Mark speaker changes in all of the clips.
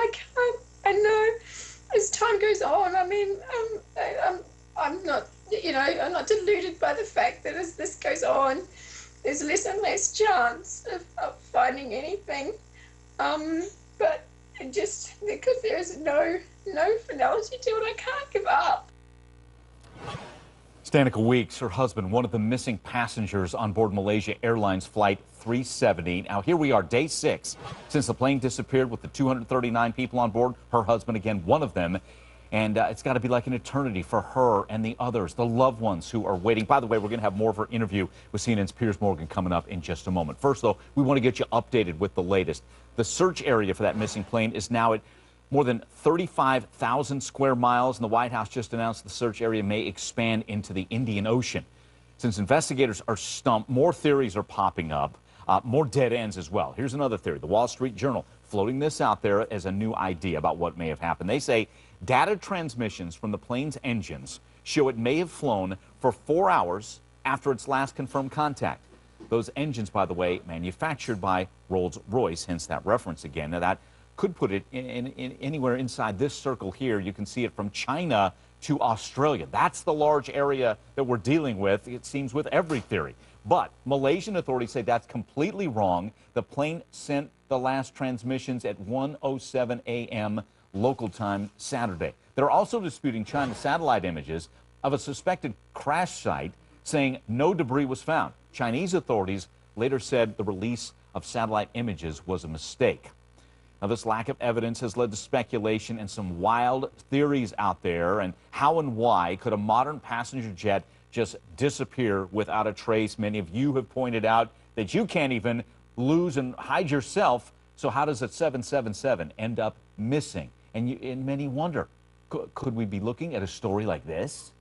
Speaker 1: I can't. I know as time goes on, I mean, I'm not, you know, I'm not deluded by the fact that as this goes on, there's less and less chance of finding anything. But just because there is no finality to it, I can't give up.
Speaker 2: Stanica Weeks, her husband, one of the missing passengers on board Malaysia Airlines Flight 370. Now, here we are, day 6, since the plane disappeared with the 239 people on board. Her husband, again, one of them. And it's got to be like an eternity for her and the others, the loved ones who are waiting. By the way, we're going to have more of her interview with CNN's Piers Morgan coming up in just a moment. First, though, we want to get you updated with the latest. The search area for that missing plane is now at more than 35,000 square miles, and the White House just announced the search area may expand into the Indian Ocean. Since investigators are stumped, more theories are popping up, more dead ends as well. Here's another theory. The Wall Street Journal floating this out there as a new idea about what may have happened. They say data transmissions from the plane's engines show it may have flown for 4 hours after its last confirmed contact. Those engines, by the way, manufactured by Rolls-Royce, hence that reference again. Now, that could put it in anywhere inside this circle here. You can see it from China to Australia. That's the large area that we're dealing with, it seems, with every theory. But Malaysian authorities say that's completely wrong. The plane sent the last transmissions at 1:07 a.m. local time Saturday. They're also disputing China's satellite images of a suspected crash site, saying no debris was found. Chinese authorities later said the release of satellite images was a mistake. Now, this lack of evidence has led to speculation and some wild theories out there. And how and why could a modern passenger jet just disappear without a trace? Many of you have pointed out that you can't even lose and hide yourself. So how does a 777 end up missing? And many wonder, could we be looking at a story like this?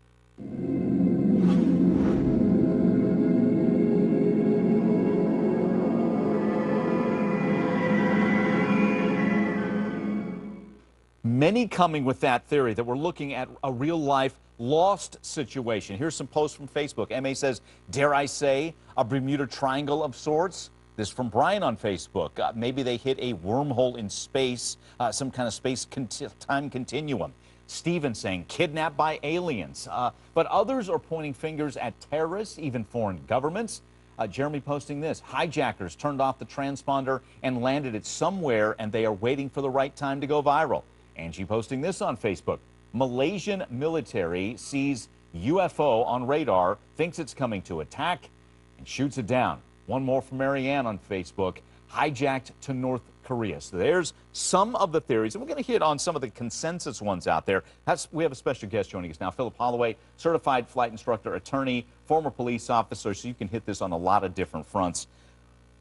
Speaker 2: Many coming with that theory that we're looking at a real-life lost situation. Here's some posts from Facebook. MA says, dare I say, a Bermuda Triangle of sorts? This from Brian on Facebook. Maybe they hit a wormhole in space, some kind of space-time continuum. Steven saying, kidnapped by aliens. But others are pointing fingers at terrorists, even foreign governments. Jeremy posting this, hijackers turned off the transponder and landed it somewhere, and they are waiting for the right time to go viral. Angie posting this on Facebook. Malaysian military sees UFO on radar, thinks it's coming to attack, and shoots it down. One more from Marianne on Facebook. Hijacked to North Korea. So there's some of the theories, and we're going to hit on some of the consensus ones out there. We have a special guest joining us now, Philip Holloway, certified flight instructor, attorney, former police officer, so you can hit this on a lot of different fronts.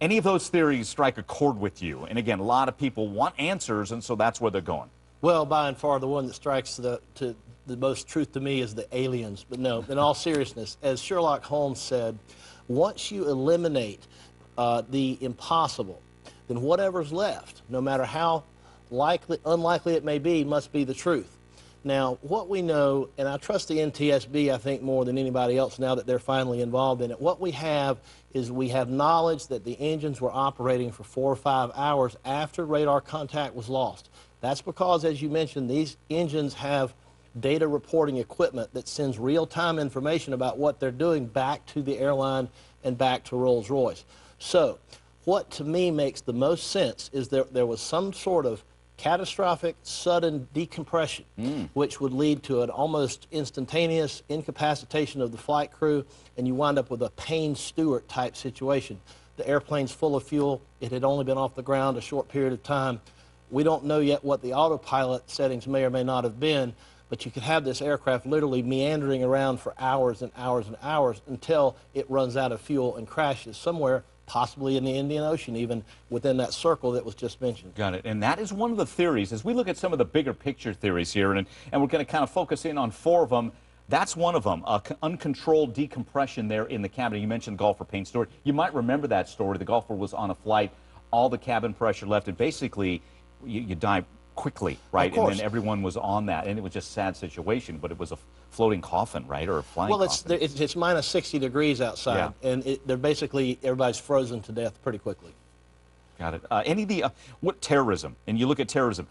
Speaker 2: Any of those theories strike a chord with you? And again, a lot of people want answers, and so that's where they're going.
Speaker 3: Well, by and far, the one that strikes the most truth to me is the aliens. But no, in all seriousness, as Sherlock Holmes said, once you eliminate the impossible, then whatever's left, no matter how unlikely it may be, must be the truth. Now, what we know, and I trust the NTSB, I think, more than anybody else now that they're finally involved in it, what we have is we have knowledge that the engines were operating for 4 or 5 hours after radar contact was lost. That's because, as you mentioned, these engines have data reporting equipment that sends real-time information about what they're doing back to the airline and back to Rolls-Royce. So what to me makes the most sense is there was some sort of catastrophic, sudden decompression, which would lead to an almost instantaneous incapacitation of the flight crew, and you wind up with a Payne Stewart type situation. The airplane's full of fuel. It had only been off the ground a short period of time. We don't know yet what the autopilot settings may or may not have been, but you could have this aircraft literally meandering around for hours and hours and hours until it runs out of fuel and crashes somewhere, possibly in the Indian Ocean, even within that circle that was just mentioned.
Speaker 2: Got it. And that is one of the theories. As we look at some of the bigger picture theories here, and we're going to kind of focus in on 4 of them, that's one of them, uncontrolled decompression there in the cabin. You mentioned golfer Payne Stewart. You might remember that story. The golfer was on a flight, all the cabin pressure left, and basically you die quickly, right? And then everyone was on that, and it was just a sad situation, but it was a floating coffin, right, or a flying coffin.
Speaker 3: Well, it's minus 60 degrees outside, and they're basically, everybody's frozen to death pretty quickly.
Speaker 2: Got it. Any of the, what terrorism, and you look at terrorism,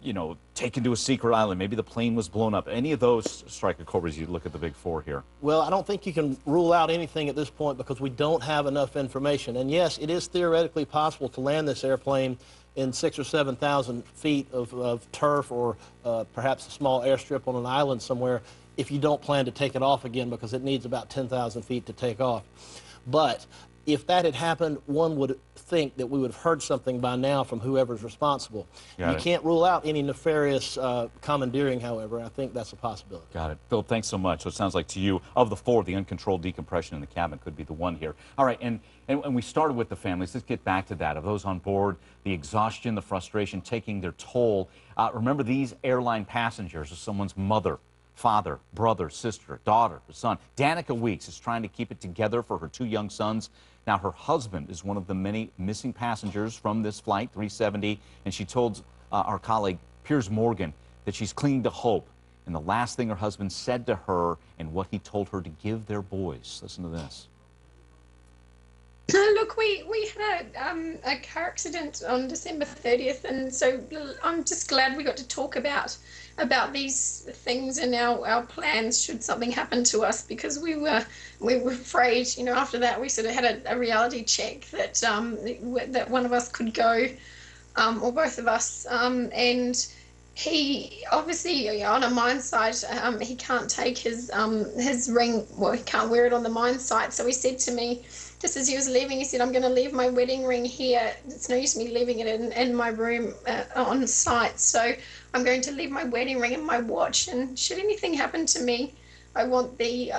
Speaker 2: you know, taken to a secret island. Maybe the plane was blown up. Any of those, Striker Cobras, you look at the big four here.
Speaker 3: Well, I don't think you can rule out anything at this point because we don't have enough information. And yes, it is theoretically possible to land this airplane in 6,000 or 7,000 feet of turf or perhaps a small airstrip on an island somewhere if you don't plan to take it off again because it needs about 10,000 feet to take off. But if that had happened, one would think that we would have heard something by now from whoever's responsible. You can't rule out any nefarious commandeering, however. I think that's a possibility.
Speaker 2: Got it. Philip, thanks so much. So it sounds like to you, of the four, the uncontrolled decompression in the cabin could be the one here. All right, and we started with the families. Let's get back to that. Of those on board, the exhaustion, the frustration taking their toll. Remember, these airline passengers are someone's mother, father, brother, sister, daughter, son. Danica Weeks is trying to keep it together for her 2 young sons. Now, her husband is one of the many missing passengers from this flight, 370, and she told our colleague, Piers Morgan, that she's clinging to hope. And the last thing her husband said to her and what he told her to give their boys. Listen to this.
Speaker 1: Look, we had a car accident on December 30th, and so I'm just glad we got to talk about these things and our plans should something happen to us, because we were afraid, you know. After that, we sort of had a reality check that that one of us could go, or both of us, and he obviously, on a mine site, he can't take his ring. Well, he can't wear it on the mine site. So he said to me, just as he was leaving, he said, "I'm going to leave my wedding ring here. It's no use me leaving it in my room on site. So I'm going to leave my wedding ring and my watch. And should anything happen to me, I want the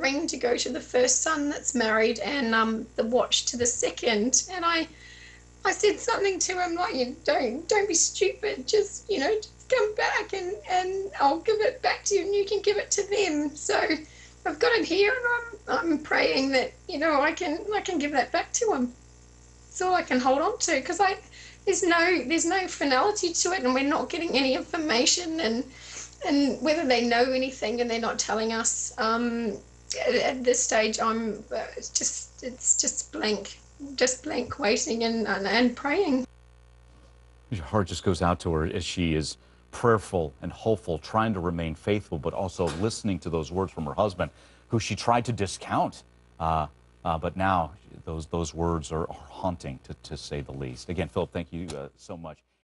Speaker 1: ring to go to the first son that's married, and the watch to the second." And I said something to him like, "Don't be stupid. Just come back and I'll give it back to you, and you can give it to them." So I've got it here, and I'm praying that I can give that back to him. It's all I can hold on to, because there's no finality to it, and we're not getting any information, and whether they know anything and they're not telling us at this stage. It's just blank waiting and praying.
Speaker 2: Your heart just goes out to her as she is prayerful and hopeful, trying to remain faithful, but also listening to those words from her husband, who she tried to discount. But now those words are haunting, to say the least. Again, Philip, thank you so much.